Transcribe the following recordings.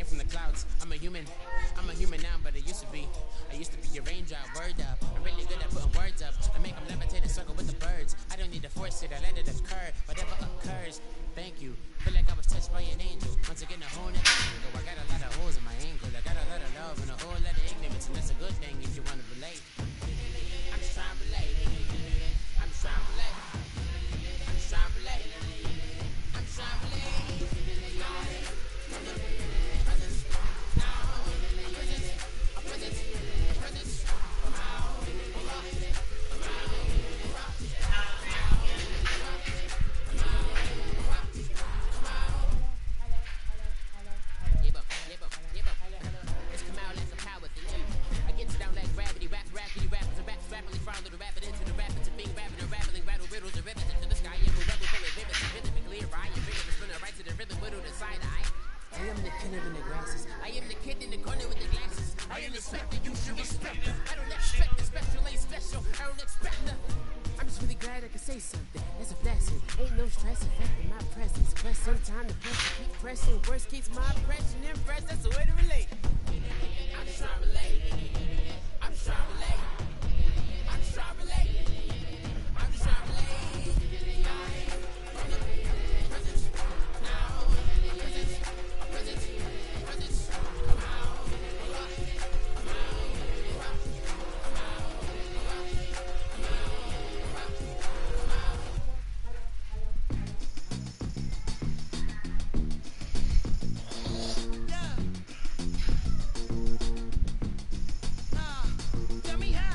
From the clouds, I'm a human now, but I used to be a raindrop, word up. I'm really good at putting words up. I make them levitate and circle with the birds. I don't need to force it, I let it occur, whatever occurs. Thank you, feel like I was touched by an angel. Once again, a whole nother angle. I got a lot of holes in my ankle. I got a lot of love and a whole lot of ignorance, and that's a good thing if you want to relate. I'm just trying to relate. I'm just trying to relate. I'm just trying to relate. I'm just trying to relate. Sometimes the pressure keep pressing, worst keeps my impression impressed. That's the way to relate. I'm just trying to relate. I'm just trying to relate. I'm just trying to relate. I'm just trying to relate. From the presence, now, presence, presence, presence, come out, come out, come out, come out, come out, come out. Tell me how.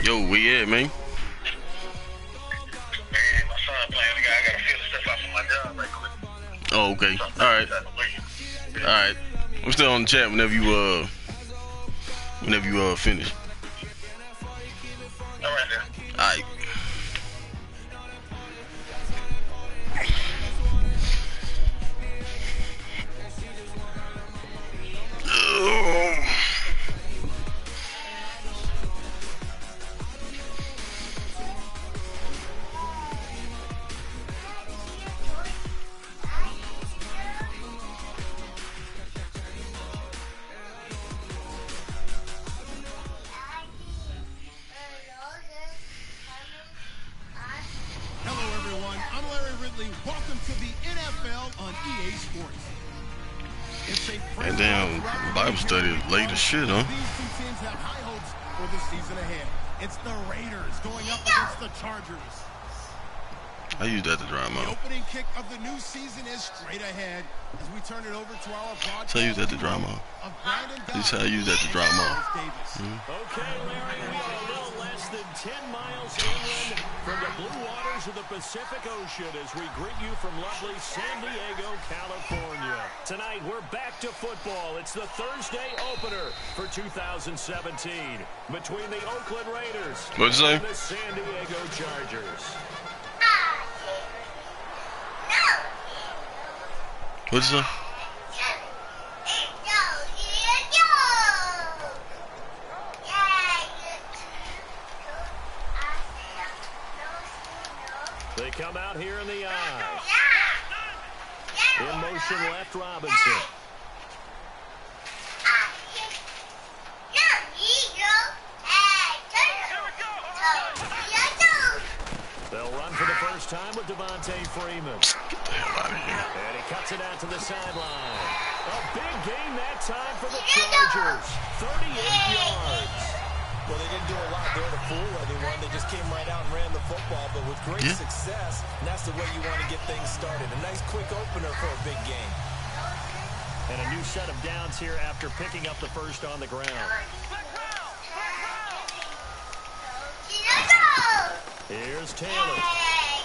Yo, where you at, man? Man, my son playing the guy. I gotta feel the stuff out for my job right quick. Oh, okay. All right. I'm still on the chat whenever you finish. All right, then. All right. Hello, everyone. I'm Larry Ridley. Welcome to the NFL on EA Sports. It's a And damn, Bible study is late as shit, huh? These two teams have high hopes for the season ahead. It's the Raiders going up against the Chargers. I use that to dry The mouth. opening kick of the new season is straight ahead as we turn it over to our broadcast. So I use that to dry mouth. Of Brandon This is how I use that to dry mouth. Okay, Larry, we are a little less than 10 miles inland from the blue waters of the Pacific Ocean as we greet you from lovely San Diego, California. Tonight, we're back to football. It's the Thursday opener for 2017 between the Oakland Raiders What'd you say? and the San Diego Chargers. What'd you say? They come out here in the eye. In motion left, Robinson. They'll run for the first time with Devontae Freeman. Get the hell out of here. And he cuts it out to the sideline. A big gain that time for the Chargers. 38 yards. Well, they didn't do a lot there to fool anyone. They just came right out and ran the football, but with great success, and that's the way you want to get things started. A nice quick opener for a big game. And a new set of downs here after picking up the first on the ground. Here's Taylor.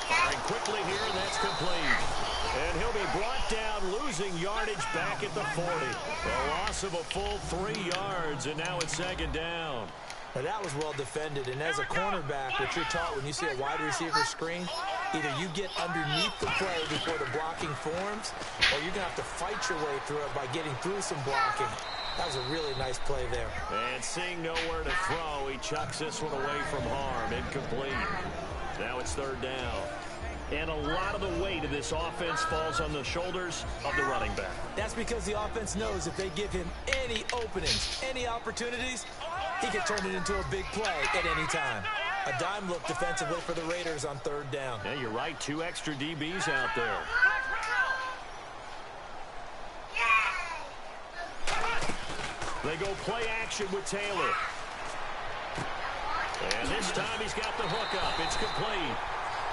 Firing quickly here, and that's complete. And he'll be brought down, losing yardage back at the 40. A loss of a full 3 yards, and now it's second down. Now, that was well defended, and as a cornerback, what you're taught when you see a wide receiver screen, either you get underneath the play before the blocking forms, or you're going to have to fight your way through it by getting through some blocking. That was a really nice play there. And seeing nowhere to throw, he chucks this one away from harm. Incomplete. Now it's third down. And a lot of the weight of this offense falls on the shoulders of the running back. That's because the offense knows if they give him any openings, any opportunities, he can turn it into a big play at any time. A dime look defensively for the Raiders on third down. Yeah, you're right. 2 extra DBs out there. They go play action with Taylor. And this time he's got the hook up. It's complete.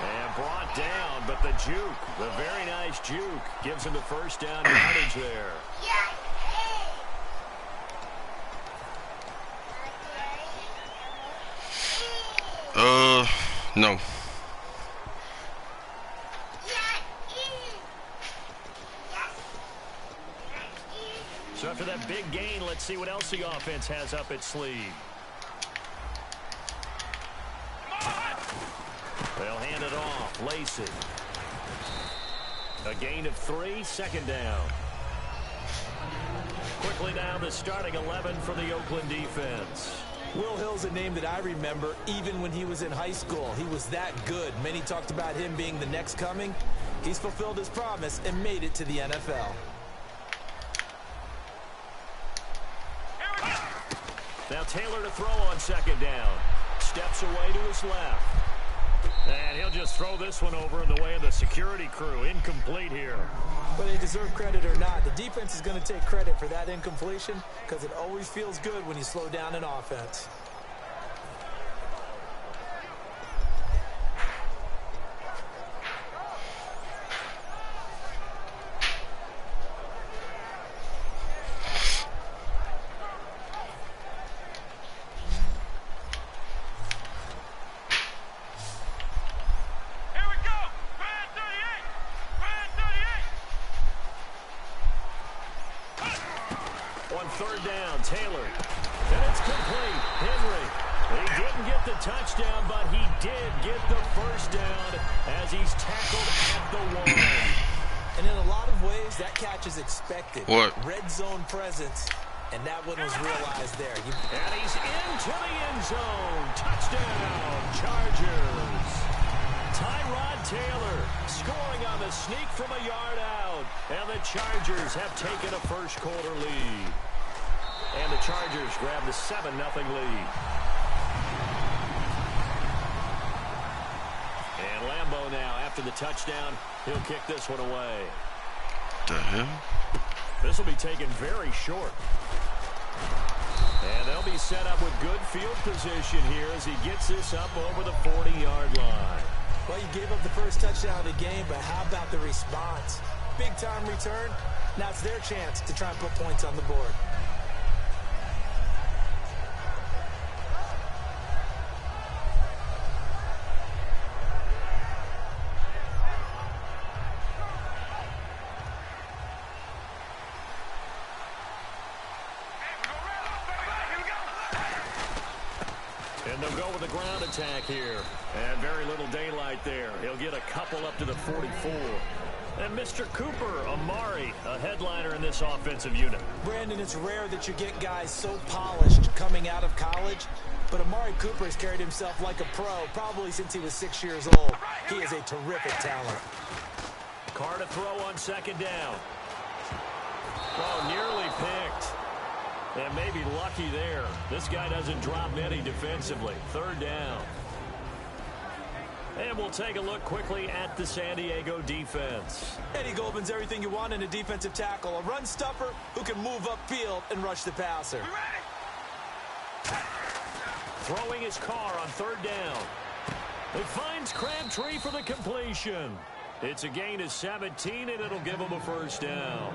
And brought down, but the juke, the very nice juke, gives him the first down yardage there. No. big gain. Let's see what else the offense has up its sleeve. They'll hand it off. Lacey. A gain of 3, second down. Quickly now, the starting 11 for the Oakland defense. Will Hill's a name that I remember even when he was in high school. He was that good. Many talked about him being the next coming. He's fulfilled his promise and made it to the NFL. Now Taylor to throw on second down. Steps away to his left. And he'll just throw this one over in the way of the security crew. Incomplete here. Whether they deserve credit or not, the defense is going to take credit for that incompletion because it always feels good when you slow down an offense. Third down, Taylor. And it's complete. Henry. He didn't get the touchdown, but he did get the first down as he's tackled at the 1. And in a lot of ways, that catch is expected. What? Red zone presence, and that one was realized there. And he's into the end zone. Touchdown, Chargers. Tyrod Taylor scoring on the sneak from a yard out. And the Chargers have taken a first-quarter lead. And the Chargers grab the 7-0 lead. And Lambeau now, after the touchdown, he'll kick this one away. The hell? This will be taken very short. And they'll be set up with good field position here as he gets this up over the 40-yard line. Well, you gave up the first touchdown of the game, but how about the response? Big-time return. Now it's their chance to try and put points on the board. And they'll go with a ground attack here. And very little daylight there. He'll get a couple up to the 44. And Mr. Cooper, Amari, a headliner in this offensive unit. Brandon, it's rare that you get guys so polished coming out of college. But Amari Cooper has carried himself like a pro probably since he was 6 years old. He is a terrific talent. Carr to throw on second down. Oh, nearly picked. And maybe lucky there. This guy doesn't drop many defensively. Third down. And we'll take a look quickly at the San Diego defense. Eddie Goldman's everything you want in a defensive tackle. A run stuffer who can move upfield and rush the passer. Throwing his Carr on third down. It finds Crabtree for the completion. It's a gain of 17, and it'll give him a first down.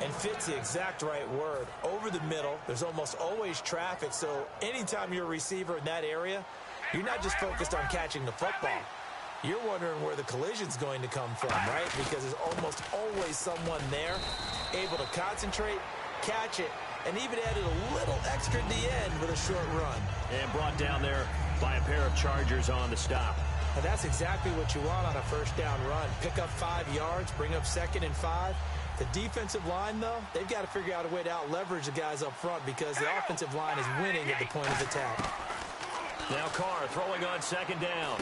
And fits the exact right word. Over the middle, there's almost always traffic, so anytime you're a receiver in that area, you're not just focused on catching the football. You're wondering where the collision's going to come from, right? Because there's almost always someone there able to concentrate, catch it, and even added a little extra at the end with a short run. And brought down there by a pair of Chargers on the stop. And that's exactly what you want on a first down run. Pick up 5 yards, bring up 2nd and 5. The defensive line, though, they've got to figure out a way to out-leverage the guys up front because the offensive line is winning at the point of attack. Now Carr throwing on second down.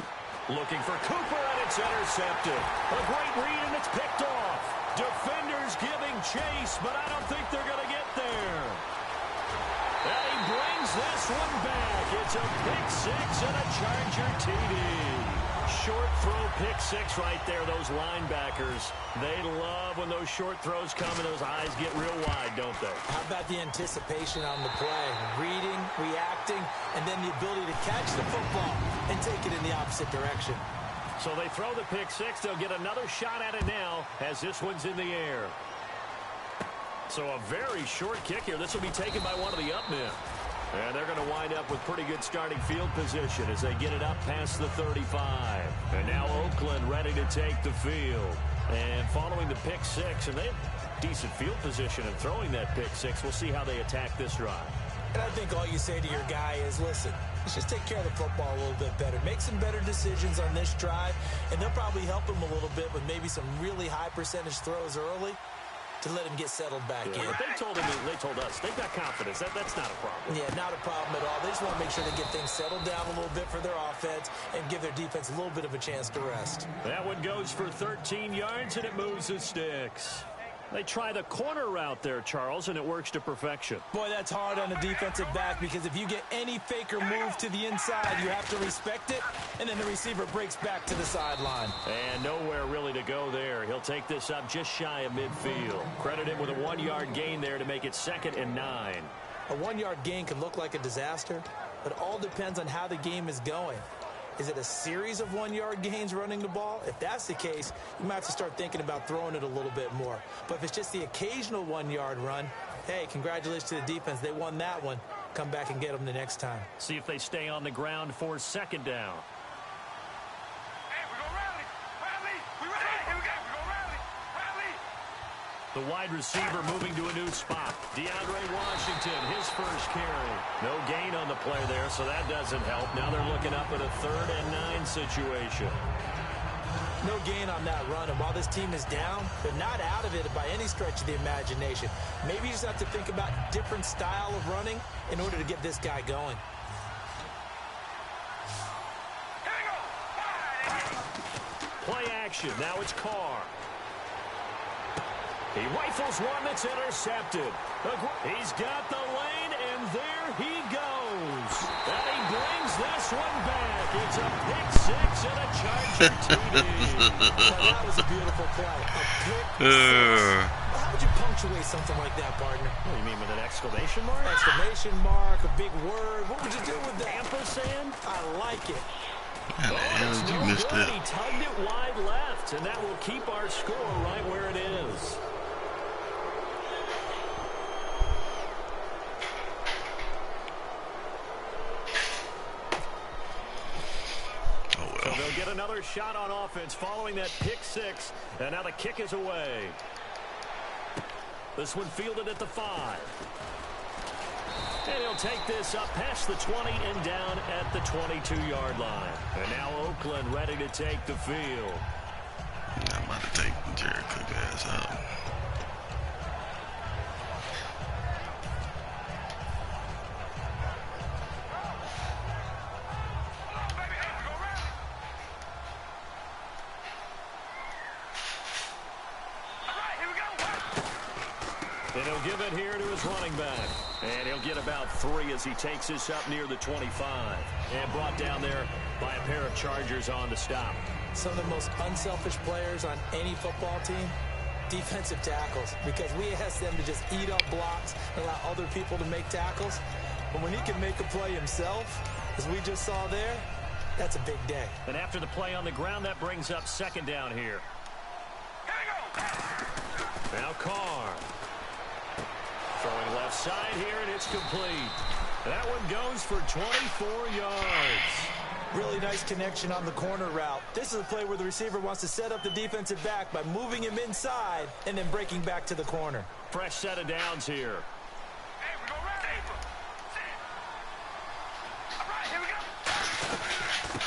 Looking for Cooper, and it's intercepted. A great read, and it's picked off. Defenders giving chase, but I don't think they're going to get there. And he brings this one back. It's a pick six and a Charger TD. Short throw pick six right there, those linebackers. They love when those short throws come and those eyes get real wide, don't they? How about the anticipation on the play? Reading, reacting, and then the ability to catch the football and take it in the opposite direction. So they throw the pick six. They'll get another shot at it now as this one's in the air. So a very short kick here. This will be taken by one of the up men. And they're going to wind up with pretty good starting field position as they get it up past the 35. And now Oakland ready to take the field. And following the pick six, and they have decent field position in throwing that pick six. We'll see how they attack this drive. And I think all you say to your guy is, listen, let's just take care of the football a little bit better. Make some better decisions on this drive, and they'll probably help him a little bit with maybe some really high percentage throws early to let him get settled back in. But they told us, they've got confidence. That's not a problem. Yeah, not a problem at all. They just want to make sure they get things settled down a little bit for their offense and give their defense a little bit of a chance to rest. That one goes for 13 yards, and it moves the sticks. They try the corner route there, Charles, and it works to perfection. Boy, that's hard on a defensive back because if you get any faker move to the inside, you have to respect it, and then the receiver breaks back to the sideline. And nowhere really to go there. He'll take this up just shy of midfield. Credit him with a 1-yard gain there to make it 2nd and 9. A 1-yard gain can look like a disaster, but it all depends on how the game is going. Is it a series of 1-yard gains running the ball? If that's the case, you might have to start thinking about throwing it a little bit more. But if it's just the occasional 1-yard run, hey, congratulations to the defense. They won that one. Come back and get them the next time. See if they stay on the ground for 2nd down. Hey, we're going to rally. Rally. We ready. Here we go. We're going to rally. Rally. The wide receiver moving to a new spot. DeAndre Washington, his first carry. No gain on the play there, so that doesn't help. Now they're looking up at a 3rd and 9 situation. No gain on that run, and while this team is down, they're not out of it by any stretch of the imagination. Maybe you just have to think about a different style of running in order to get this guy going. Play action. Now it's Carr. He rifles one that's intercepted. He's got the lane, and there he goes. And he brings this one back. It's a pick six and a Charger TD. That was a beautiful play. A pick six. How would you punctuate something like that, partner? What do you mean, with an exclamation mark? Exclamation mark, a big word. What would you do with that? Ampersand? I like it. How the hell did you miss that? He tugged it wide left, and that will keep our score right where it is. So they'll get another shot on offense following that pick six, and now the kick is away. This one fielded at the 5. And he'll take this up past the 20 and down at the 22-yard line. And now Oakland ready to take the field. I'm about to take Jared Cook ass out. And he'll give it here to his running back. And he'll get about 3 as he takes this up near the 25. And brought down there by a pair of Chargers on the stop. Some of the most unselfish players on any football team, defensive tackles, because we ask them to just eat up blocks and allow other people to make tackles. But when he can make a play himself, as we just saw there, that's a big day. And after the play on the ground, that brings up 2nd down here. Now Carr. Throwing left side here, and it's complete. That one goes for 24 yards. Really nice connection on the corner route. This is a play where the receiver wants to set up the defensive back by moving him inside and then breaking back to the corner. Fresh set of downs here. Hey, we're going to rally. All right, here we go.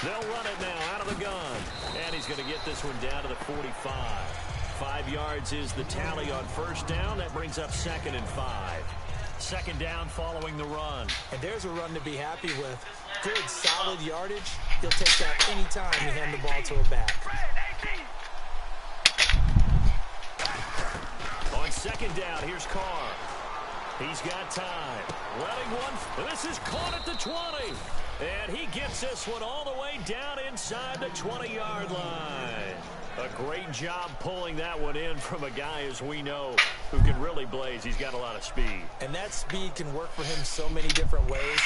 They'll run it now out of the gun. And he's going to get this one down to the 45. 5 yards is the tally on 1st down. That brings up 2nd and 5. 2nd down following the run. And there's a run to be happy with. Good, solid yardage. He'll take that anytime you hand the ball to a back. On 2nd down, here's Carr. He's got time. Letting one. This is caught at the 20. And he gets this one all the way down inside the 20-yard line. A great job pulling that one in from a guy, as we know, who can really blaze. He's got a lot of speed. And that speed can work for him so many different ways.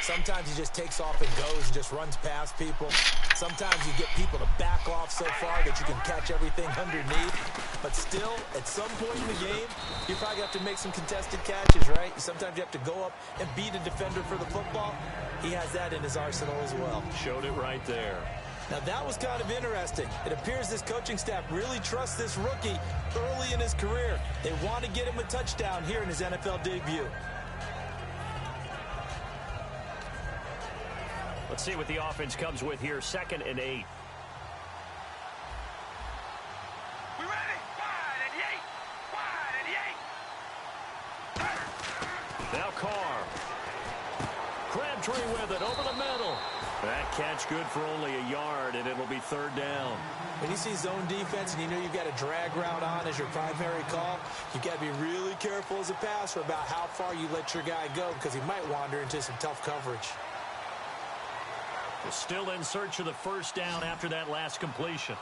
Sometimes he just takes off and goes and just runs past people. Sometimes you get people to back off so far that you can catch everything underneath. But still, at some point in the game, you probably have to make some contested catches, right? Sometimes you have to go up and beat a defender for the football. He has that in his arsenal as well. Showed it right there. Now, that was kind of interesting. It appears this coaching staff really trusts this rookie early in his career. They want to get him a touchdown here in his NFL debut. Let's see what the offense comes with here. 2nd and 8. We ready? Wide and yay! Wide and yay! Now Carr. Crabtree with it over the middle. That catch good for only a yard, and it'll be 3rd down. When you see zone defense and you know you've got a drag route on as your primary call, you've got to be really careful as a passer about how far you let your guy go because he might wander into some tough coverage. We're still in search of the 1st down after that last completion.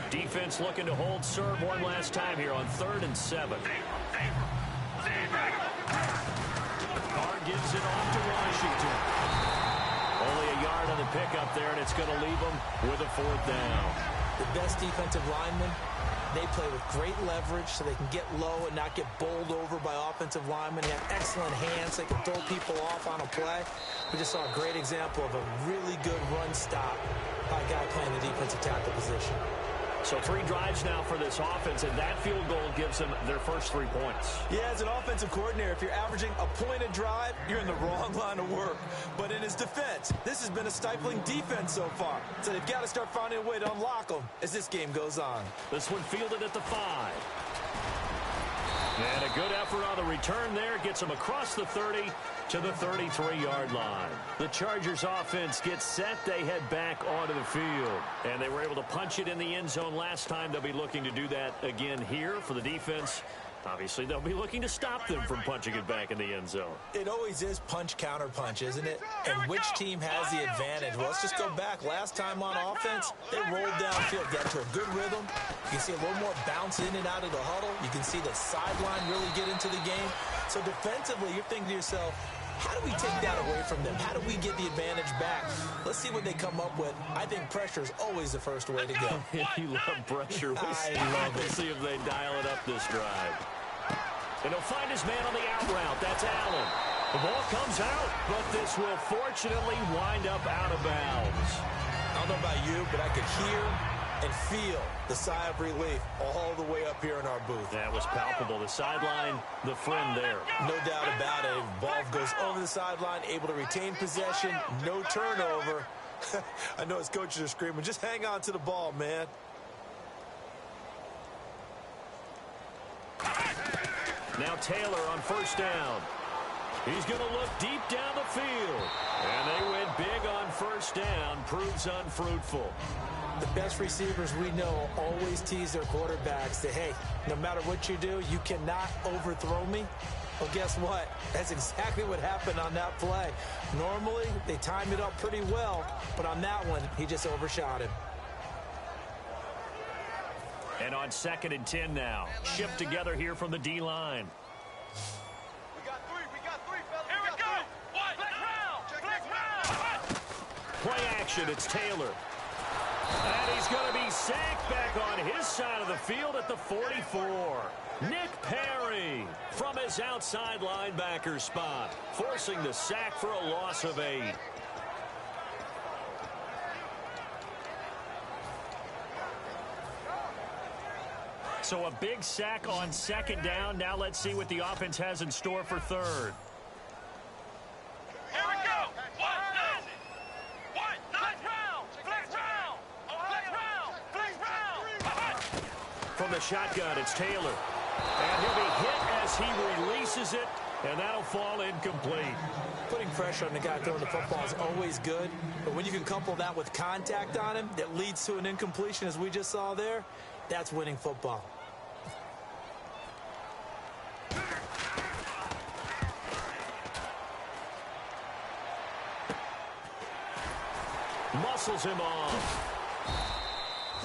Defense looking to hold serve one last time here on 3rd and 7. Carr gives it off to Washington. Only a yard on the pickup there, and it's going to leave them with a 4th down. The best defensive linemen, they play with great leverage so they can get low and not get bowled over by offensive linemen. They have excellent hands. They can throw people off on a play. We just saw a great example of a really good run stop by a guy playing the defensive tackle position. So 3 drives now for this offense, and that field goal gives them their first 3 points. Yeah, as an offensive coordinator, if you're averaging a point a drive, you're in the wrong line of work. But in his defense, this has been a stifling defense so far. So they've got to start finding a way to unlock them as this game goes on. This one fielded at the 5. And a good effort on the return there. Gets them across the 30 to the 33-yard line. The Chargers offense gets set. They head back onto the field. And they were able to punch it in the end zone last time. They'll be looking to do that again here for the defense. Obviously, they'll be looking to stop them from punching it back in the end zone. It always is punch-counter-punch, isn't it? And which team has the advantage? Well, let's just go back. Last time on offense, they rolled downfield, got into a good rhythm. You can see a little more bounce in and out of the huddle. You can see the sideline really get into the game. So defensively, you're thinking to yourself, how do we take that away from them? How do we get the advantage back? Let's see what they come up with. I think pressure is always the first way to go. You love pressure. I love it. We'll see if they dial it up this drive. And he'll find his man on the out route. That's Allen. The ball comes out, but this will fortunately wind up out of bounds. I don't know about you, but I could hear and feel the sigh of relief all the way up here in our booth. That was palpable. The sideline, the friend there. No doubt about it. Ball goes over the sideline, able to retain possession, no turnover. I know his coaches are screaming, just hang on to the ball, man. Now Taylor on 1st down. He's going to look deep down the field. And they went big on 1st down. Proves unfruitful. The best receivers we know always tease their quarterbacks that, hey, no matter what you do, you cannot overthrow me. Well, guess what? That's exactly what happened on that play. Normally, they time it up pretty well, but on that one, he just overshot him. And on 2nd and 10 now. Shift together here from the D-line. We got three, fellas. Here we go. What? Flex round. Play action, it's Taylor. And he's going to be sacked back on his side of the field at the 44. Nick Perry from his outside linebacker spot, forcing the sack for a loss of 8. So a big sack on 2nd down. Now let's see what the offense has in store for 3rd. Here we go. What? Flex round. From the shotgun, it's Taylor. And he'll be hit as he releases it, and that'll fall incomplete. Putting pressure on the guy throwing the football is always good, but when you can couple that with contact on him that leads to an incompletion, as we just saw there, that's winning football. Muscles him off.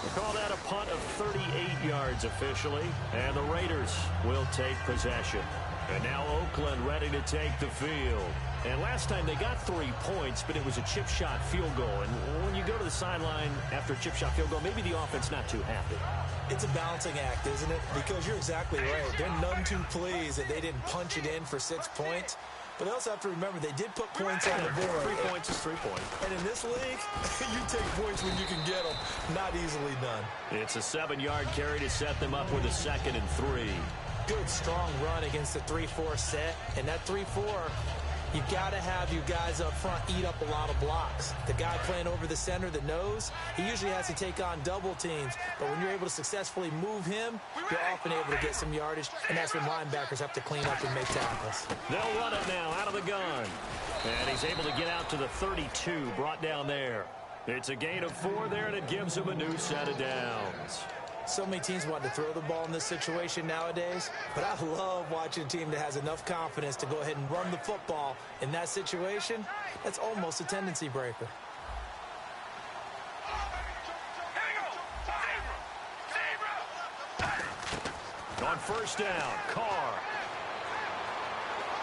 We call that a punt of 38 yards officially, and the Raiders will take possession. And now Oakland ready to take the field. And last time they got 3 points, but it was a chip shot field goal. And when you go to the sideline after a chip shot field goal, maybe the offense not too happy. It's a balancing act, isn't it? Because you're exactly right. They're none too pleased that they didn't punch it in for 6 points. But they also have to remember they did put points on the board. 3 points is 3 points. And in this league, you take points when you can get them. Not easily done. It's a 7-yard carry to set them up with a 2nd and 3. Good, strong run against the 3-4 set. And that 3-4, you got to have you guys up front eat up a lot of blocks. The guy playing over the center, the nose, he usually has to take on double teams. But when you're able to successfully move him, you're often able to get some yardage. And that's when linebackers have to clean up and make tackles. They'll run it now out of the gun. And he's able to get out to the 32, brought down there. It's a gain of 4 there, and it gives him a new set of downs. So many teams want to throw the ball in this situation nowadays, but I love watching a team that has enough confidence to go ahead and run the football in that situation. That's almost a tendency breaker. On first down, Carr.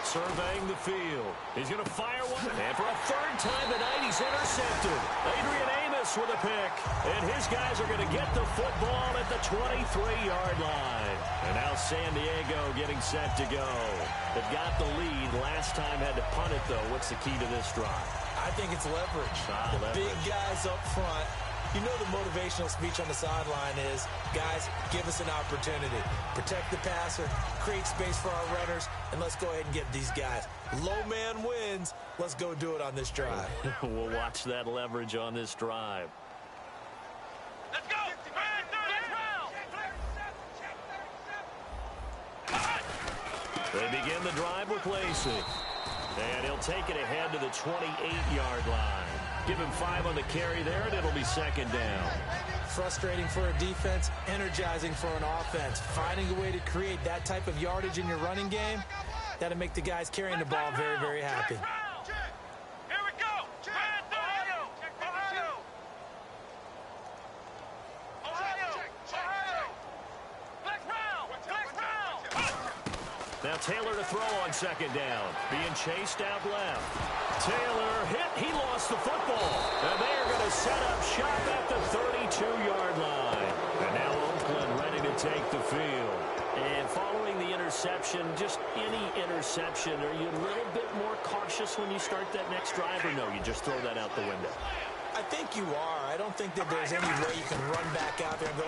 Surveying the field. He's going to fire one. And for a 3rd time tonight, he's intercepted. Adrian Amos with a pick. And his guys are going to get the football at the 23-yard line. And now San Diego getting set to go. They've got the lead. Last time had to punt it, though. What's the key to this drive? I think it's leverage. The big guys up front. You know the motivational speech on the sideline is, guys, give us an opportunity. Protect the passer, create space for our runners, and let's go ahead and get these guys. Low man wins. Let's go do it on this drive. We'll watch that leverage on this drive. Let's go! They begin the drive with Lacey. And he'll take it ahead to the 28-yard line. Give him 5 on the carry there, and it'll be 2nd down. Frustrating for a defense, energizing for an offense. Finding a way to create that type of yardage in your running game, that'll make the guys carrying the ball very, very happy. Here we go! Now Taylor to throw on 2nd down. Being chased out left. Taylor hit. He lost the football. And they are going to set up shop at the 32-yard line. And now Oakland ready to take the field. And following the interception, just any interception, are you a little bit more cautious when you start that next drive, or no, you just throw that out the window? I think you are. I don't think that there's any way you can run back out there and go,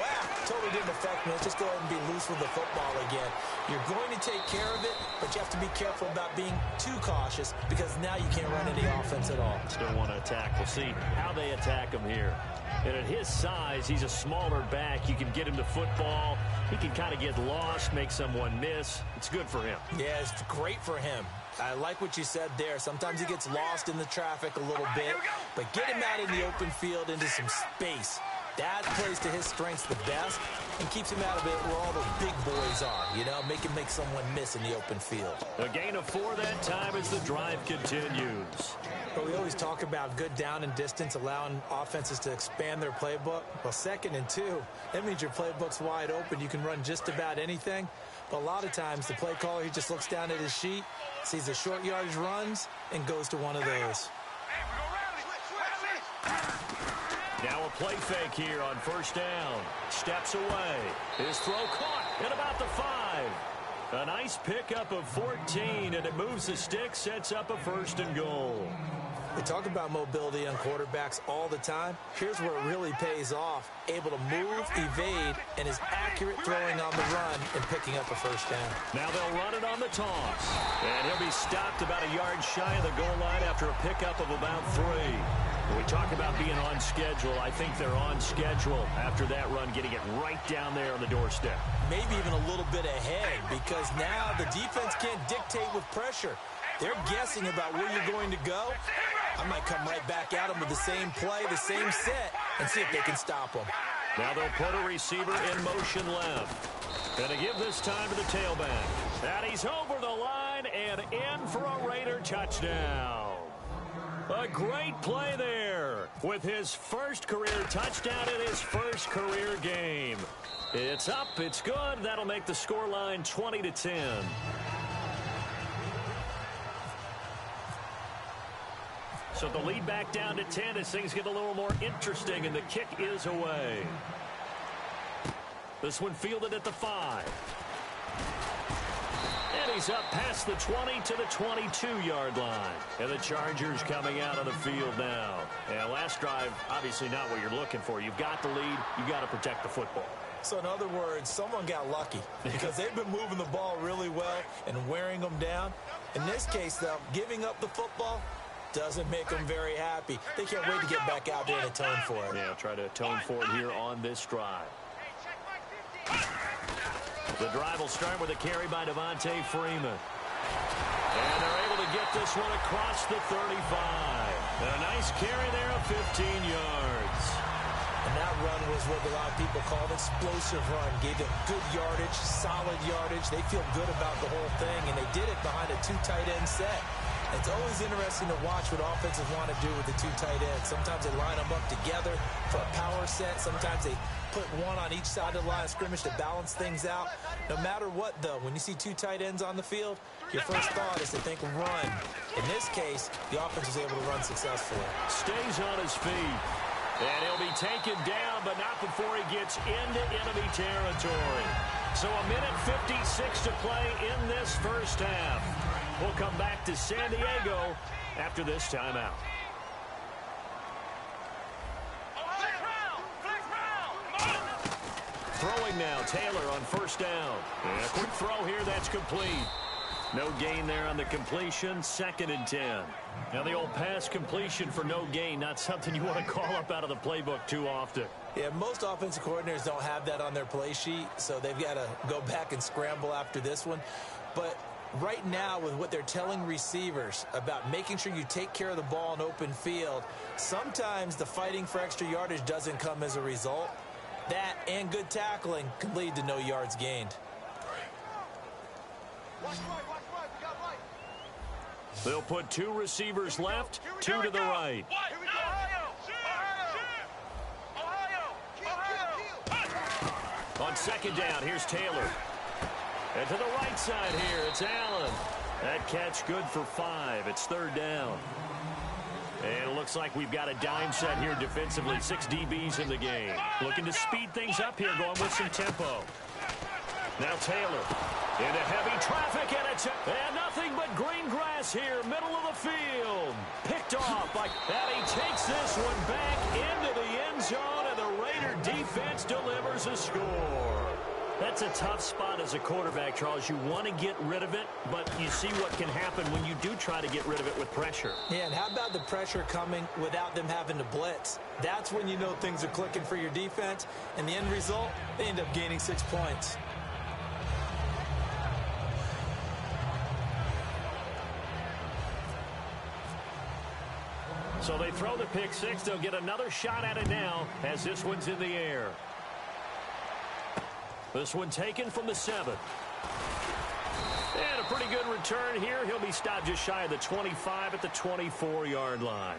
totally didn't affect me. Let's just go ahead and be loose with the football again. You're going to take care of it, but you have to be careful about being too cautious because now you can't run any offense at all. Still want to attack. We'll see how they attack him here. And at his size, he's a smaller back. You can get him to football. He can kind of get lost, make someone miss. It's good for him. Yeah, it's great for him. I like what you said there. Sometimes he gets lost in the traffic a little bit, but get him out in the open field into some space. That plays to his strengths the best and keeps him out of it where all the big boys are, you know, make someone miss in the open field. A gain of 4 that time as the drive continues. But we always talk about good down and distance, allowing offenses to expand their playbook. Well, 2nd and 2, that means your playbook's wide open. You can run just about anything. But a lot of times, the play caller, he just looks down at his sheet, sees the short yardage runs, and goes to one of those. Now a play fake here on 1st down. Steps away. His throw caught at about the 5. A nice pickup of 14, and it moves the stick, sets up a 1st and goal. We talk about mobility on quarterbacks all the time. Here's where it really pays off. Able to move, evade, and is accurate throwing on the run and picking up a 1st down. Now they'll run it on the toss. And he'll be stopped about a yard shy of the goal line after a pickup of about 3. When we talk about being on schedule, I think they're on schedule after that run, getting it right down there on the doorstep. Maybe even a little bit ahead because now the defense can't dictate with pressure. They're guessing about where you're going to go. I might come right back at them with the same play, the same set, and see if they can stop them. Now they'll put a receiver in motion left. Gonna give this time to the tailback. And he's over the line and in for a Raider touchdown. A great play there. with his first career touchdown in his first career game. It's up, it's good. That'll make the scoreline 20-10. So the lead back down to 10 as things get a little more interesting, and the kick is away. This one fielded at the 5. And he's up past the 20 to the 22-yard line. And the Chargers coming out of the field now. And last drive, obviously not what you're looking for. You've got the lead. You've got to protect the football. So in other words, someone got lucky because they've been moving the ball really well and wearing them down. In this case, though, giving up the football doesn't make them very happy. They can't wait to get back out there and atone for it. Yeah, try to atone for it here on this drive. The drive will start with a carry by Devontae Freeman. And they're able to get this one across the 35. And a nice carry there of 15 yards. And that run was what a lot of people call an explosive run. Gave them good yardage, solid yardage. They feel good about the whole thing, and they did it behind a 2 tight end set. It's always interesting to watch what offenses want to do with the 2 tight ends. Sometimes they line them up together for a power set. Sometimes they put one on each side of the line of scrimmage to balance things out. No matter what, though, when you see 2 tight ends on the field, your first thought is to think run. In this case, the offense was able to run successfully. Stays on his feet. And he'll be taken down, but not before he gets into enemy territory. So a minute 56 to play in this first half. We'll come back to San Diego after this timeout. Throwing now, Taylor on first down. And a quick throw here, that's complete. No gain there on the completion, 2nd and 10. Now the old pass completion for no gain, not something you want to call up out of the playbook too often. Yeah, most offensive coordinators don't have that on their play sheet, so they've got to go back and scramble after this one. But right now, with what they're telling receivers about making sure you take care of the ball in open field, sometimes the fighting for extra yardage doesn't come as a result. That and good tackling can lead to no yards gained. They'll put 2 receivers left, 2 to the right. On 2nd down, here's Taylor. And to the right side here, it's Allen. That catch good for 5. It's 3rd down. And it looks like we've got a dime set here defensively. 6 DBs in the game. Looking to speed things up here, going with some tempo. Now Taylor into heavy traffic, and nothing but green grass here, middle of the field. Picked off by, and he takes this one back into the end zone, and the Raider defense delivers a score. That's a tough spot as a quarterback, Charles. You want to get rid of it, but you see what can happen when you do try to get rid of it with pressure. Yeah, and how about the pressure coming without them having to blitz? That's when you know things are clicking for your defense, and the end result, they end up gaining 6 points. So they throw the pick 6. They'll get another shot at it now as this one's in the air. This one taken from the 7. And a pretty good return here. He'll be stopped just shy of the 25 at the 24-yard line.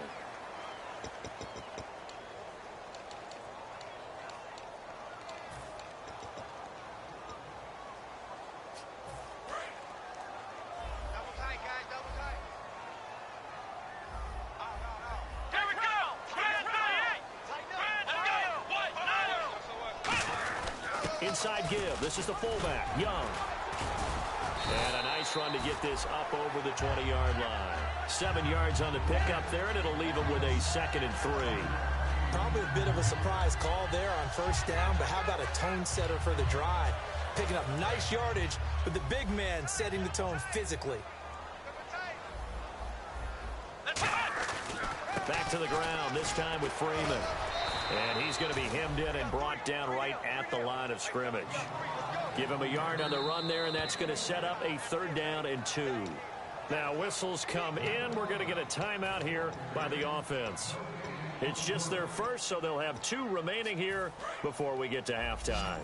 Inside give. This is the fullback, Young. And a nice run to get this up over the 20-yard line. 7 yards on the pickup there, and it'll leave him with a 2nd and 3. Probably a bit of a surprise call there on first down, but how about a tone setter for the drive? Picking up nice yardage, but the big man setting the tone physically. Back to the ground, this time with Freeman. And he's going to be hemmed in and brought down right at the line of scrimmage. Give him a yard on the run there, and that's going to set up a 3rd down and 2. Now whistles come in. We're going to get a timeout here by the offense. It's just their first, so they'll have 2 remaining here before we get to halftime.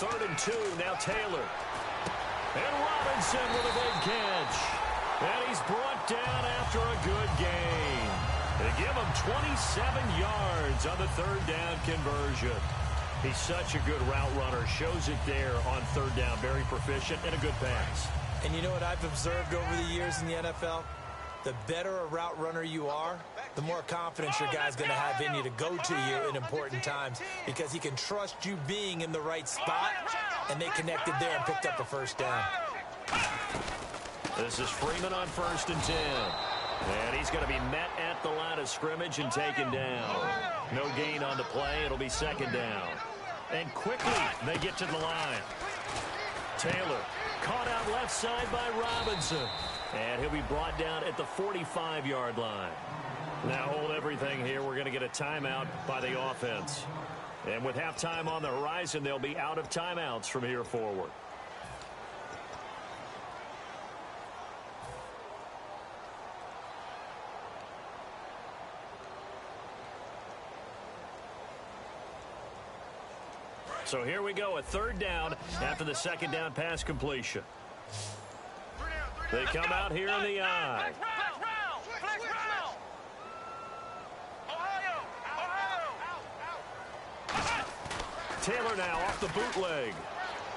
3rd and 2. Now Taylor. And Robinson with a big catch. And he's brought down after a good gain. They give him 27 yards on the 3rd down conversion. He's such a good route runner. Shows it there on 3rd down. Very proficient and a good pass. And you know what I've observed over the years in the NFL? The better a route runner you are, the more confidence your guy's going to have in you to go to you in important times because he can trust you being in the right spot, and they connected there and picked up a 1st down. This is Freeman on 1st and 10. And he's going to be met at the line of scrimmage and taken down. No gain on the play. It'll be 2nd down. And quickly they get to the line. Taylor caught out left side by Robinson. And he'll be brought down at the 45-yard line. Now hold everything here. We're going to get a timeout by the offense. And with halftime on the horizon, they'll be out of timeouts from here forward. So here we go, a 3rd down after the 2nd down pass completion. They come out here in the I. Taylor now off the bootleg.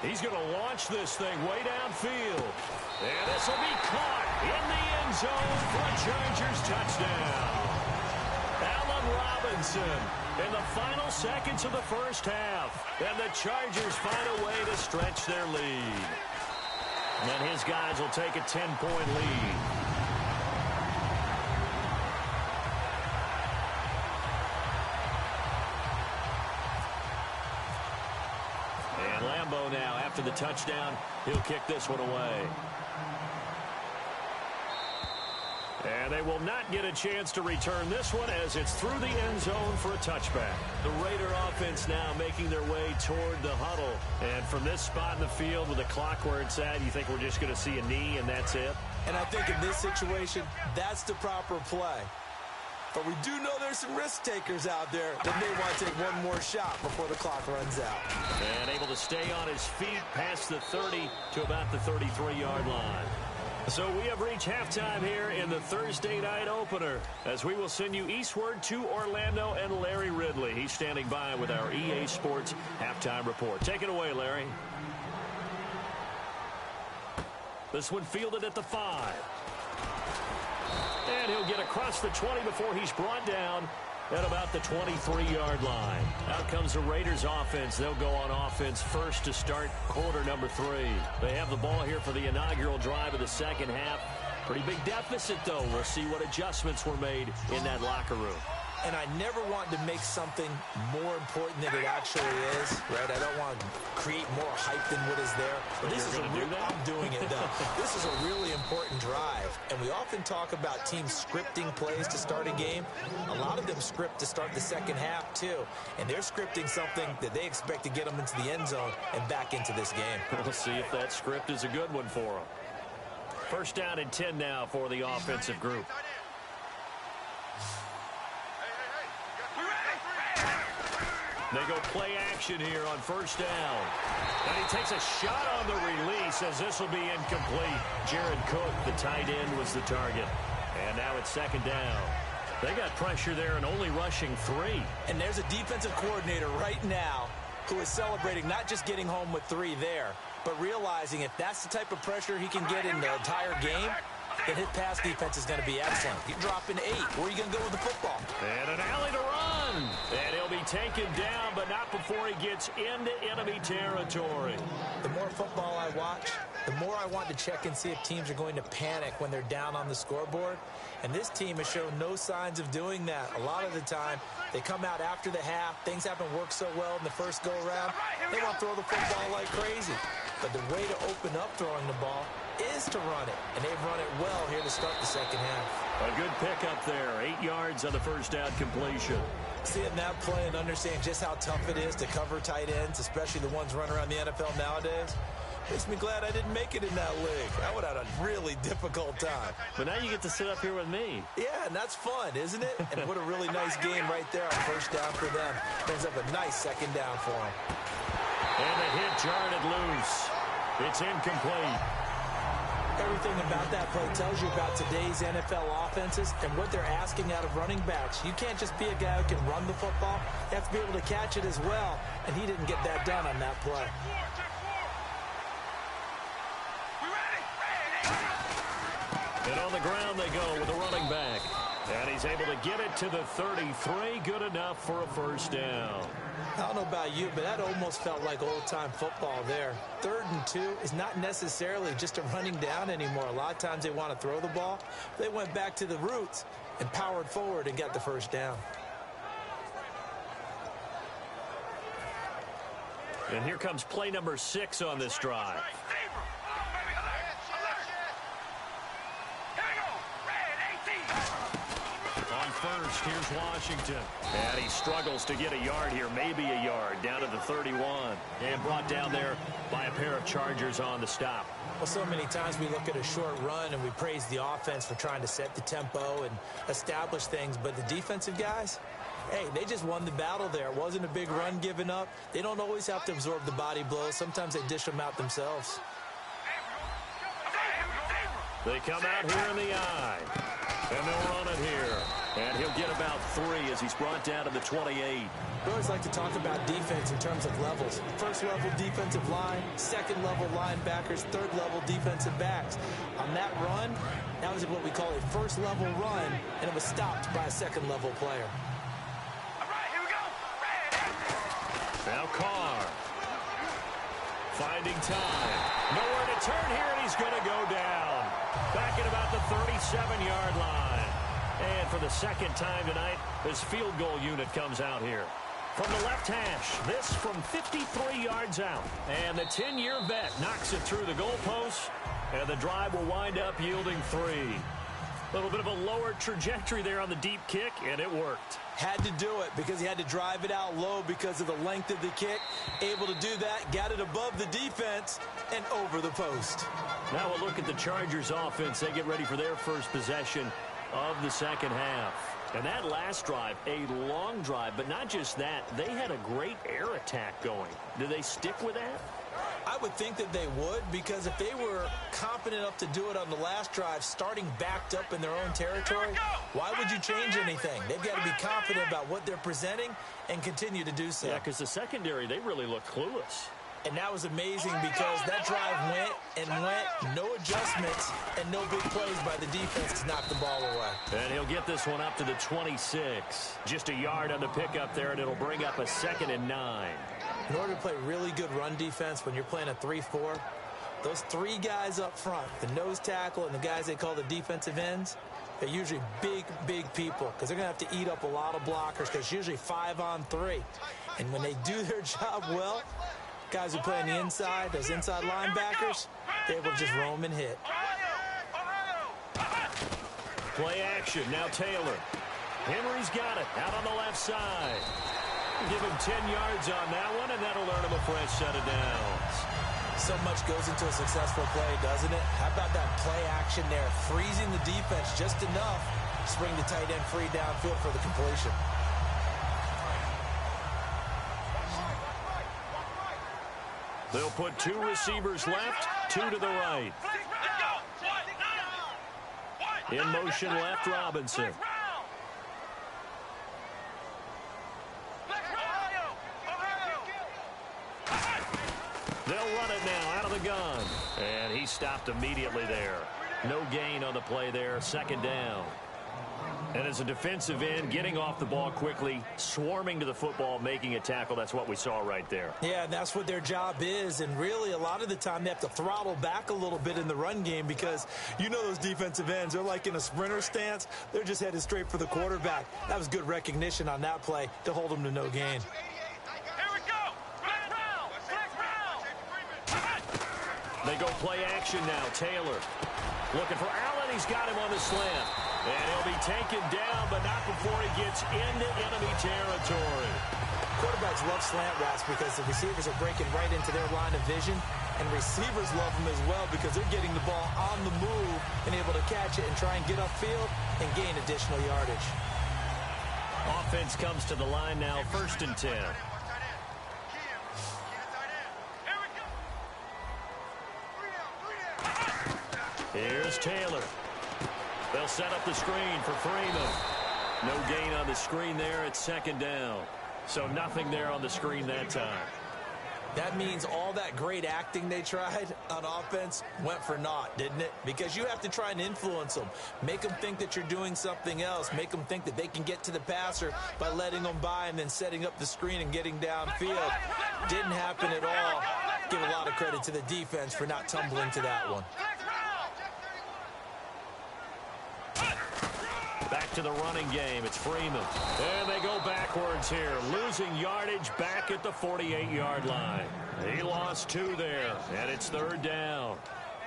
He's going to launch this thing way downfield. And this will be caught in the end zone for a Chargers touchdown. Allen Robinson in the final seconds of the 1st half. And the Chargers find a way to stretch their lead. And his guys will take a 10-point lead. And Lambeau now, after the touchdown, he'll kick this one away. And they will not get a chance to return this one as it's through the end zone for a touchback. The Raider offense now making their way toward the huddle. And from this spot in the field with the clock where it's at, you think we're just going to see a knee and that's it? And I think in this situation, that's the proper play. But we do know there's some risk takers out there that may want to take one more shot before the clock runs out. And able to stay on his feet past the 30 to about the 33-yard line. So we have reached halftime here in the Thursday night opener as we will send you eastward to Orlando and Larry Ridley. He's standing by with our EA Sports halftime report. Take it away, Larry. This one fielded at the 5. And he'll get across the 20 before he's brought down at about the 23-yard line. Out comes the Raiders offense. They'll go on offense first to start quarter number 3. They have the ball here for the inaugural drive of the 2nd half. Pretty big deficit, though. We'll see what adjustments were made in that locker room. And I never want to make something more important than it actually is, right? I don't want to create more hype than what is there. But this is a real, I'm doing it, though. This is a really important drive. And we often talk about teams scripting plays to start a game. A lot of them script to start the 2nd half, too. And they're scripting something that they expect to get them into the end zone and back into this game. We'll see if that script is a good one for them. 1st down and 10 now for the offensive group. They go play action here on 1st down. And he takes a shot on the release as this will be incomplete. Jared Cook, the tight end, was the target. And now it's 2nd down. They got pressure there and only rushing 3. And there's a defensive coordinator right now who is celebrating not just getting home with 3 there, but realizing if that's the type of pressure he can get in the entire game, then his pass defense is going to be excellent. You're dropping 8. Where are you going to go with the football? And an alley to run. And he'll be taken down, but not before he gets into enemy territory. The more football I watch, the more I want to check and see if teams are going to panic when they're down on the scoreboard. And this team has shown no signs of doing that. A lot of the time, they come out after the half. Things haven't worked so well in the first go-around. They want to throw the football like crazy. But the way to open up throwing the ball is to run it. And they've run it well here to start the 2nd half. A good pickup there. 8 yards on the 1st down completion. Seeing that play and understand just how tough it is to cover tight ends, especially the ones running around the NFL nowadays, makes me glad I didn't make it in that league. I would have had a really difficult time. But now you get to sit up here with me. Yeah, and that's fun, isn't it? And what a really nice game right there on 1st down for them. Brings up a nice 2nd down for them. And a hit Turn it loose. It's incomplete. Everything about that play tells you about today's NFL offenses and what they're asking out of running backs. You can't just be a guy who can run the football. You have to be able to catch it as well, and he didn't get that done on that play. And on the ground they go with the running back. And he's able to get it to the 33. Good enough for a first down. I don't know about you, but that almost felt like old-time football there. 3rd and 2 is not necessarily just a running down anymore. A lot of times they want to throw the ball. They went back to the roots and powered forward and got the first down. And here comes play number 6 on this drive. First, here's Washington. And he struggles to get a yard here, maybe a yard, down to the 31. And brought down there by a pair of Chargers on the stop. Well, so many times we look at a short run and we praise the offense for trying to set the tempo and establish things. But the defensive guys, hey, they just won the battle there. It wasn't a big run given up. They don't always have to absorb the body blows. Sometimes they dish them out themselves. They come out here in the eye. And they'll run it here. And he'll get about 3 as he's brought down to the 28. We always like to talk about defense in terms of levels. First-level defensive line, second-level linebackers, third-level defensive backs. On that run, that was what we call a first-level run, and it was stopped by a second-level player. All right, here we go. Now Carr. Finding time. Nowhere to turn here, and he's going to go down. Back at about the 37-yard line. And for the second time tonight, his field goal unit comes out here. From the left hash, this from 53 yards out. And the 10-year vet knocks it through the goalpost, and the drive will wind up yielding 3. A little bit of a lower trajectory there on the deep kick, and it worked. Had to do it because he had to drive it out low because of the length of the kick. Able to do that, got it above the defense and over the post. Now we'll look at the Chargers offense. They get ready for their first possession of the second half. And that last drive, a long drive, but not just that. They had a great air attack going. Do they stick with that? I would think that they would, because if they were confident enough to do it on the last drive, starting backed up in their own territory, why would you change anything? They've got to be confident about what they're presenting and continue to do so. Yeah, because the secondary, they really look clueless. And that was amazing because that drive went and went, no adjustments, and no big plays by the defense to knock the ball away. And he'll get this one up to the 26. Just a yard on the pickup there, and it'll bring up a 2nd and 9. In order to play really good run defense when you're playing a 3-4, those 3 guys up front, the nose tackle and the guys they call the defensive ends, they're usually big, big people because they're going to have to eat up a lot of blockers because it's usually 5-on-3. And when they do their job well, guys who play on the inside, those inside linebackers, they're able to just roam and hit. Play action, now Taylor. Henry's got it, out on the left side. Give him 10 yards on that one, and that'll earn him a fresh set of downs. So much goes into a successful play, doesn't it? How about that play action there? Freezing the defense just enough to bring the tight end free downfield for the completion. They'll put 2 receivers left, 2 to the right. In motion left, Robinson. They'll run it now out of the gun. And he stopped immediately there. No gain on the play there, 2nd down. And as a defensive end, getting off the ball quickly, swarming to the football, making a tackle, that's what we saw right there. Yeah, and that's what their job is. And really, a lot of the time, they have to throttle back a little bit in the run game because you know those defensive ends, they're like in a sprinter stance. They're just headed straight for the quarterback. That was good recognition on that play to hold them to no gain. They go play action now. Taylor looking for Allen. He's got him on the slant. And he'll be taken down, but not before he gets into enemy territory. Quarterbacks love slant routes because the receivers are breaking right into their line of vision. And receivers love them as well because they're getting the ball on the move and able to catch it and try and get upfield and gain additional yardage. Offense comes to the line now, 1st and 10. Here's Taylor. They'll set up the screen for Freeman. No gain on the screen there. It's second down. So nothing there on the screen that time. That means all that great acting they tried on offense went for naught, didn't it? Because you have to try and influence them. Make them think that you're doing something else. Make them think that they can get to the passer by letting them by and then setting up the screen and getting downfield. Didn't happen at all. Give a lot of credit to the defense for not tumbling to that one. Back to the running game. It's Freeman. And they go backwards here. Losing yardage back at the 48-yard line. He lost 2 there, and it's third down.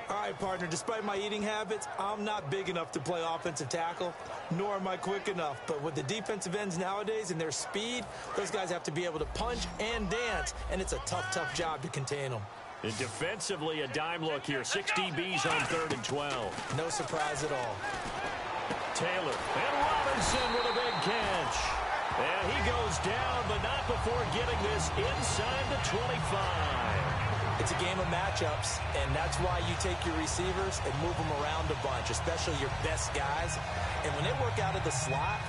All right, partner, despite my eating habits, I'm not big enough to play offensive tackle, nor am I quick enough. But with the defensive ends nowadays and their speed, those guys have to be able to punch and dance, and it's a tough, tough job to contain them. And defensively, a dime look here. 6 DBs on 3rd and 12. No surprise at all. Taylor and Robinson with a big catch. And he goes down, but not before getting this inside the 25. It's a game of matchups, and that's why you take your receivers and move them around a bunch, especially your best guys. And when they work out of the slot,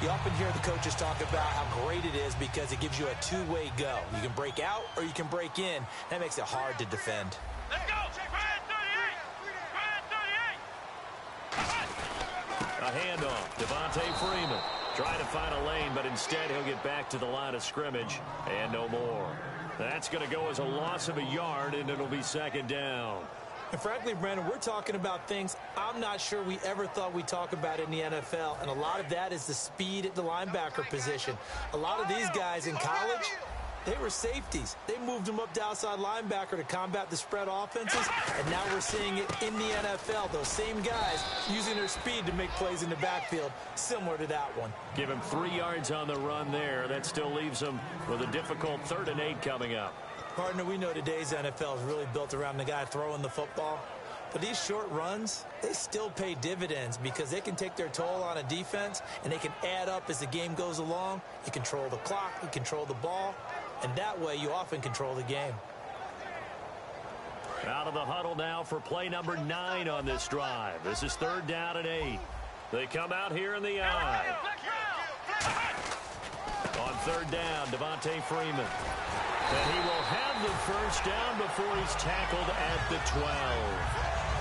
you often hear the coaches talk about how great it is because it gives you a two-way go. You can break out or you can break in. That makes it hard to defend. Let's go! Ryan 38! Ryan 38! A handoff. Devontae Freeman trying to find a lane, but instead he'll get back to the line of scrimmage and no more. That's going to go as a loss of a yard, and it'll be second down. And frankly, Brandon, we're talking about things I'm not sure we ever thought we'd talk about in the NFL, and a lot of that is the speed at the linebacker position. A lot of these guys in college, they were safeties. They moved them up to outside linebacker to combat the spread offenses, and now we're seeing it in the NFL. Those same guys using their speed to make plays in the backfield, similar to that one. Give him 3 yards on the run there. That still leaves him with a difficult 3rd and 8 coming up. Partner, we know today's NFL is really built around the guy throwing the football. But these short runs, they still pay dividends because they can take their toll on a defense, and they can add up as the game goes along. You control the clock, you control the ball, and that way you often control the game. Out of the huddle now for play number 9 on this drive. This is 3rd down and 8. They come out here in the eye. On 3rd down, Devontae Freeman. And he will have the first down before he's tackled at the 12.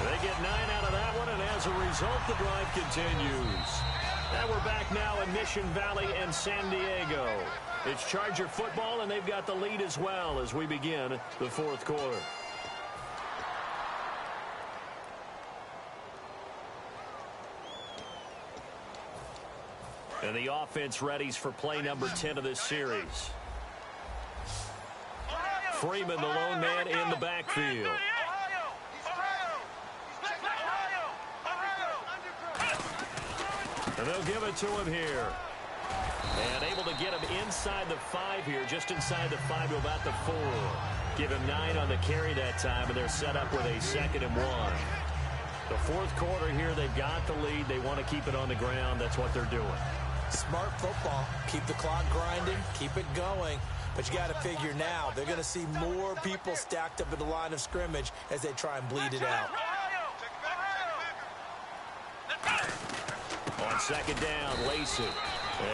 They get 9 out of that one, and as a result, the drive continues. And we're back now in Mission Valley and San Diego. It's Charger football, and they've got the lead as well as we begin the 4th quarter. And the offense readies for play number 10 of this series. Freeman, the lone man in the backfield. And they'll give it to him here. And able to get him inside the 5 here, just inside the 5 to about the 4. Give him 9 on the carry that time, and they're set up with a 2nd and 1. The 4th quarter here, they've got the lead. They want to keep it on the ground. That's what they're doing. Smart football. Keep the clock grinding. Keep it going. But you got to figure now, they're going to see more people stacked up at the line of scrimmage as they try and bleed it out. On 2nd down, Lacey.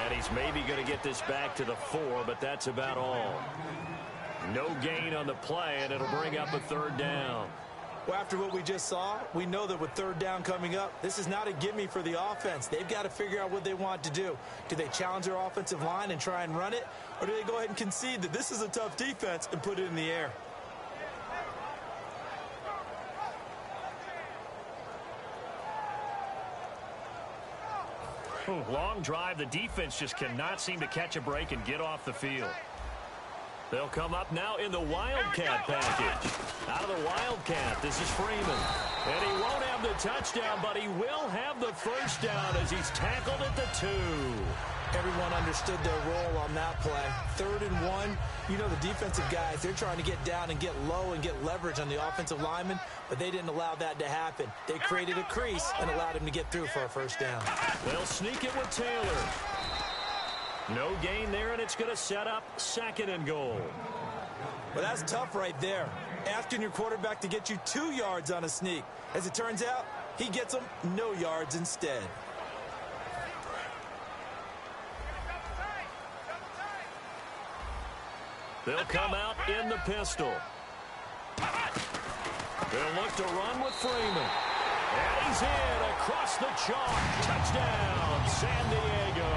And he's maybe going to get this back to the 4, but that's about all. No gain on the play, and it'll bring up a 3rd down. Well, after what we just saw, we know that with 3rd down coming up, this is not a gimme for the offense. They've got to figure out what they want to do. Do they challenge their offensive line and try and run it? Or do they go ahead and concede that this is a tough defense and put it in the air? Long drive. The defense just cannot seem to catch a break and get off the field. They'll come up now in the Wildcat package. Out of the Wildcat, this is Freeman. And he won't have the touchdown, but he will have the first down as he's tackled at the 2. Everyone understood their role on that play. 3rd and 1. You know the defensive guys, they're trying to get down and get low and get leverage on the offensive lineman, but they didn't allow that to happen. They created a crease and allowed him to get through for a first down. They'll sneak it with Taylor. No gain there, and it's going to set up 2nd and goal. Well, that's tough right there. Asking your quarterback to get you 2 yards on a sneak. As it turns out, He gets them no yards instead. They'll come out in the pistol. They'll look to run with Freeman. And he's in across the chalk. Touchdown, San Diego.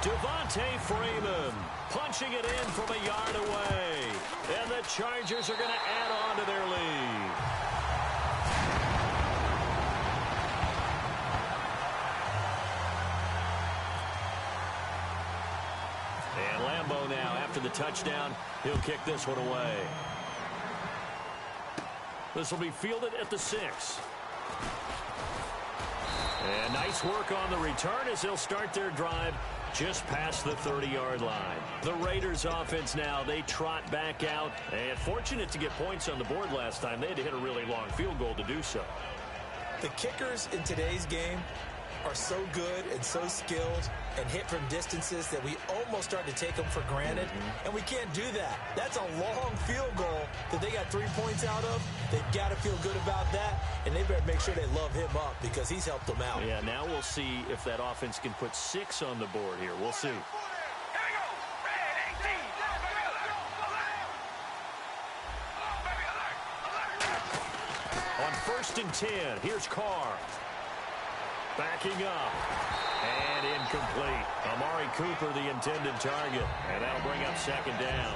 Devontae Freeman punching it in from a yard away. And the Chargers are going to add on to their lead. And Lambeau now, after the touchdown, he'll kick this one away. This will be fielded at the 6. And nice work on the return as they'll start their drive just past the 30-yard line. The Raiders offense now, they trot back out. And fortunate to get points on the board last time. They had to hit a really long field goal to do so. The kickers in today's game are so good and so skilled and hit from distances that we almost start to take them for granted. And we can't do that. That's a long field goal that they got 3 points out of. They've got to feel good about that, and they better make sure they love him up because he's helped them out. Yeah, now we'll see if that offense can put 6 on the board here. We'll see. On 1st and 10, here's Carr. Backing up. And incomplete. Amari Cooper, the intended target. And that'll bring up 2nd down.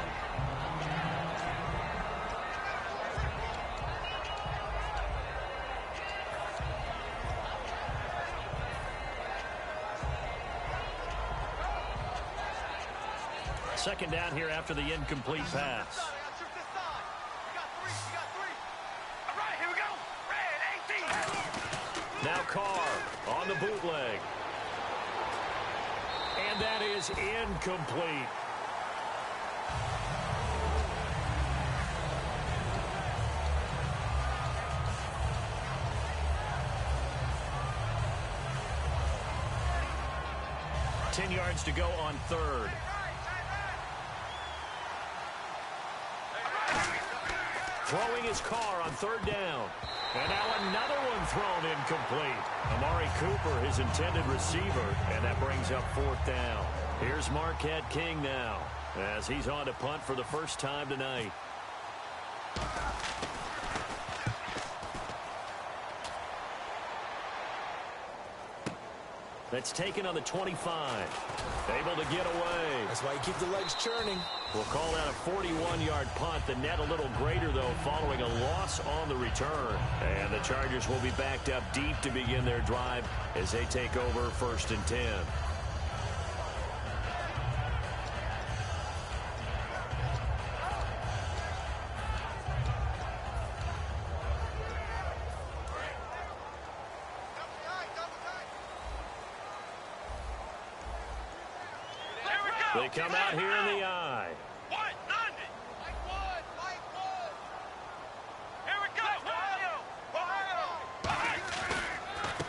Second down here after the incomplete pass. Now Carr on the bootleg. And that is incomplete. Ten yards to go on 3rd. Throwing his Carr on 3rd down. And now another one thrown incomplete. Amari Cooper, his intended receiver, and that brings up 4th down. Here's Marquette King now, as he's on to punt for the first time tonight. That's taken on the 25. Able to get away. That's why you keep the legs churning. We'll call that a 41-yard punt. The net a little greater, though, following a loss on the return. And the Chargers will be backed up deep to begin their drive as they take over 1st and 10. They come out here in the eye.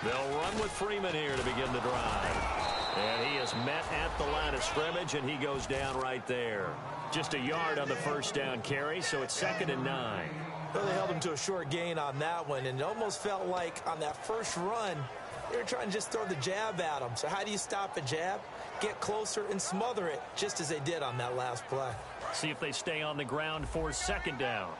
They'll run with Freeman here to begin the drive. And he is met at the line of scrimmage, and he goes down right there. Just a yard on the 1st down carry, so it's 2nd and 9. Well, they held him to a short gain on that one, and it almost felt like on that first run, they were trying to just throw the jab at him. So how do you stop a jab? Get closer and smother it, just as they did on that last play. See if they stay on the ground for 2nd down.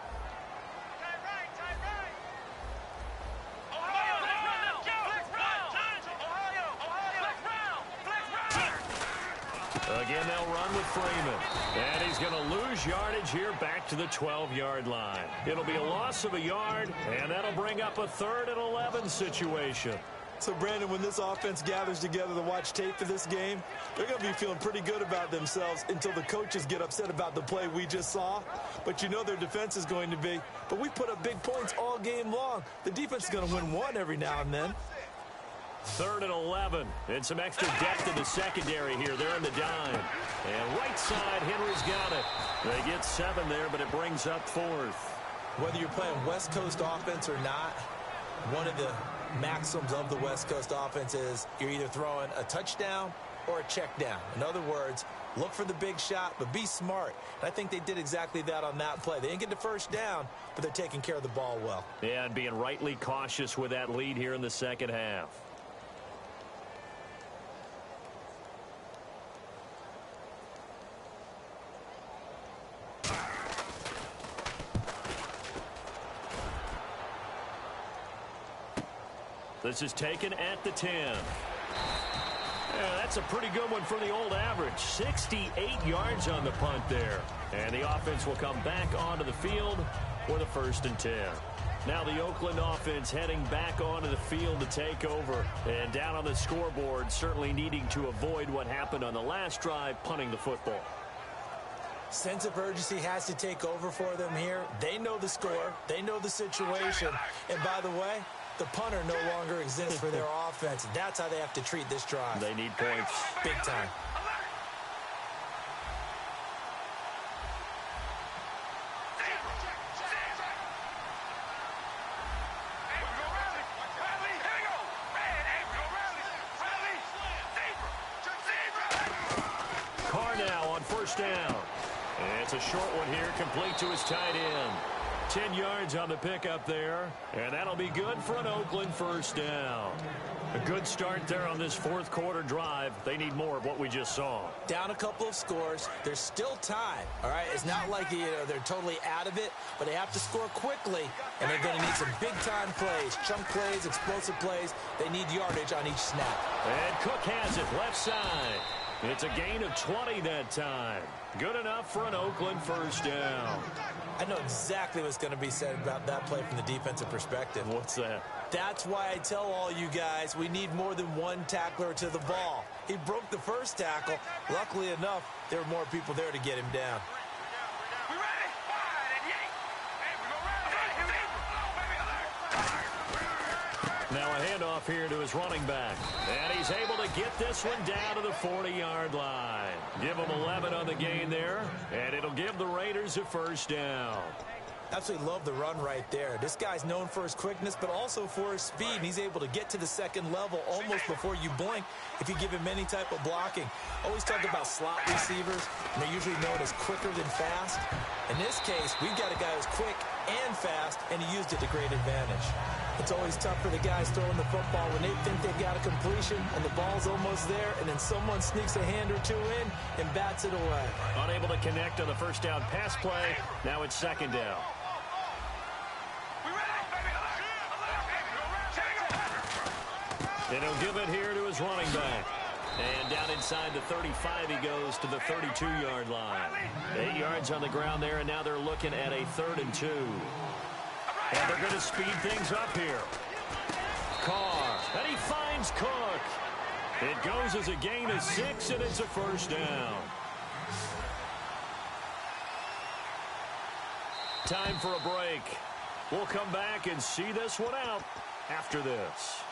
Again, they'll run with Freeman. And he's going to lose yardage here back to the 12-yard line. It'll be a loss of a yard, and that'll bring up a 3rd and 11 situation. So, Brandon, when this offense gathers together to watch tape for this game, they're going to be feeling pretty good about themselves until the coaches get upset about the play we just saw. But you know their defense is going to be. But we put up big points all game long. The defense is going to win one every now and then. 3rd and 11. And some extra depth in the secondary here. They're in the dime. And right side, Henry's got it. They get 7 there, but it brings up 4th. Whether you're playing West Coast offense or not, one of the maxims of the West Coast offense is you're either throwing a touchdown or a check down. In other words, look for the big shot, but be smart. And I think they did exactly that on that play. They didn't get the first down, but they're taking care of the ball well. Yeah, and being rightly cautious with that lead here in the second half. This is taken at the 10. Yeah, that's a pretty good one for the old average. 68 yards on the punt there. And the offense will come back onto the field for the 1st and 10. Now the Oakland offense heading back onto the field to take over. And down on the scoreboard, certainly needing to avoid what happened on the last drive, punting the football. Sense of urgency has to take over for them here. They know the score. They know the situation. And by the way, the punter no longer exists for their offense. That's how they have to treat this drive. They need points. Big time. Carr now on 1st down. And it's a short one here, complete to his tight end. 10 yards on the pickup there, and that'll be good for an Oakland 1st down. A good start there on this 4th quarter drive. They need more of what we just saw. Down a couple of scores. There's still time, all right? It's not like they're totally out of it, but they have to score quickly, and they're going to need some big-time plays, chunk plays, explosive plays. They need yardage on each snap. And Cook has it left side. It's a gain of 20 that time. Good enough for an Oakland 1st down. I know exactly what's going to be said about that play from the defensive perspective. What's that? That's why I tell all you guys we need more than one tackler to the ball. He broke the first tackle. Luckily enough, there were more people there to get him down. Now a handoff here to his running back. And he's able to get this one down to the 40-yard line. Give him 11 on the gain there, and it'll give the Raiders a 1st down. Absolutely love the run right there. This guy's known for his quickness, but also for his speed. He's able to get to the second level almost before you blink if you give him any type of blocking. Always talk about slot receivers, and they're usually known as quicker than fast. In this case, we've got a guy who's quick and fast, and he used it to great advantage. It's always tough for the guys throwing the football when they think they've got a completion and the ball's almost there, and then someone sneaks a hand or two in and bats it away. Unable to connect on the 1st down pass play. Now it's 2nd down. And he'll give it here to his running back. And down inside the 35, he goes to the 32-yard line. 8 yards on the ground there, and now they're looking at a 3rd and 2. And they're going to speed things up here. Carr, and he finds Cook. It goes as a gain of 6, and it's a 1st down. Time for a break. We'll come back and see this one out after this.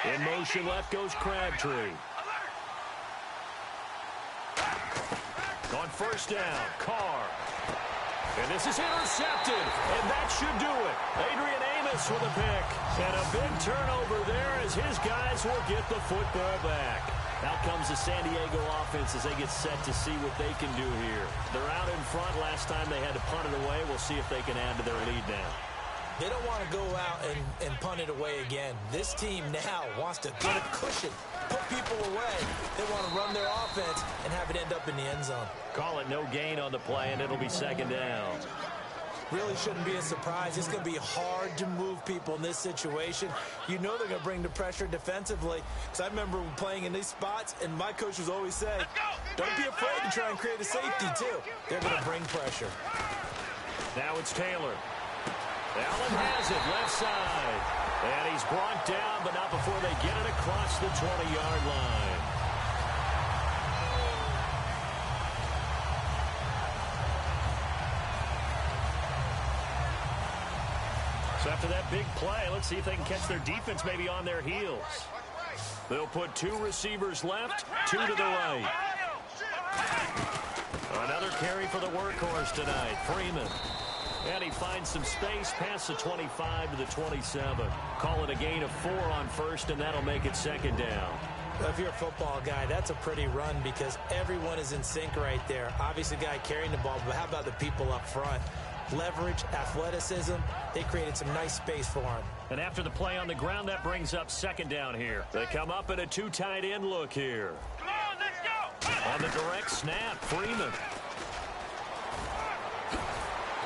In motion left goes Crabtree. On 1st down, Carr. And this is intercepted, and that should do it. Adrian Amos with a pick. And a big turnover there as his guys will get the football back. Out comes the San Diego offense as they get set to see what they can do here. They're out in front. Last time they had to punt it away. We'll see if they can add to their lead now. They don't want to go out and punt it away again. This team now wants to get a cushion, put people away. They want to run their offense and have it end up in the end zone. Call it no gain on the play, and it'll be 2nd down. Really shouldn't be a surprise. It's going to be hard to move people in this situation. You know they're going to bring the pressure defensively. Because I remember playing in these spots, and my coaches always say, don't be afraid to try and create a safety, too. They're going to bring pressure. Now it's Taylor. Allen has it left side. And he's brought down, but not before they get it across the 20-yard line. So after that big play, let's see if they can catch their defense maybe on their heels. They'll put 2 receivers left, 2 to the right. Another carry for the workhorse tonight, Freeman. And he finds some space past the 25 to the 27. Call it a gain of 4 on first, and that'll make it second down. If you're a football guy, that's a pretty run because everyone is in sync right there. Obviously, the guy carrying the ball, but how about the people up front? Leverage, athleticism, they created some nice space for him. And after the play on the ground, that brings up second down here. They come up in a 2 tight end look here. Come on, let's go. On the direct snap, Freeman.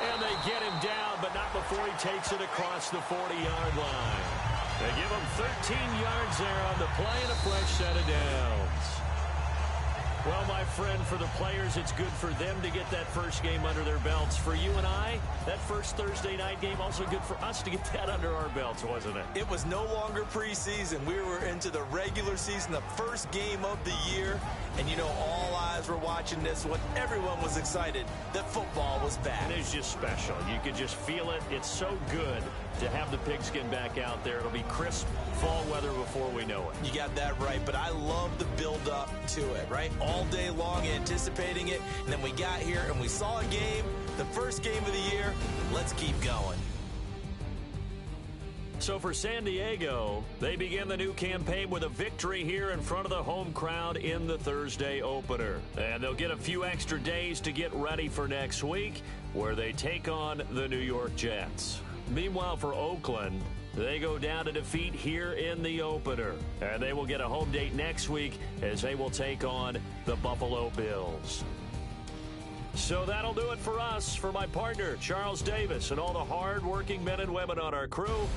And they get him down, but not before he takes it across the 40-yard line. They give him 13 yards there on the play and a fresh set of downs. Well, my friend, for the players, it's good for them to get that first game under their belts. For you and I, that first Thursday night game, also good for us to get that under our belts, wasn't it? It was no longer preseason. We were into the regular season, the first game of the year. And, you know, all eyes were watching this when everyone was excited that football was back. It is just special. You can just feel it. It's so good to have the pigskin back out there. It'll be crisp fall weather before we know it. You got that right, but I love the build-up to it, right? All day long anticipating it, and then we got here and we saw a game, the first game of the year. Let's keep going. So for San Diego, they begin the new campaign with a victory here in front of the home crowd in the Thursday opener. And they'll get a few extra days to get ready for next week, where they take on the New York Jets. Meanwhile, for Oakland, they go down to defeat here in the opener. And they will get a home date next week as they will take on the Buffalo Bills. So that'll do it for us. For my partner, Charles Davis, and all the hard-working men and women on our crew,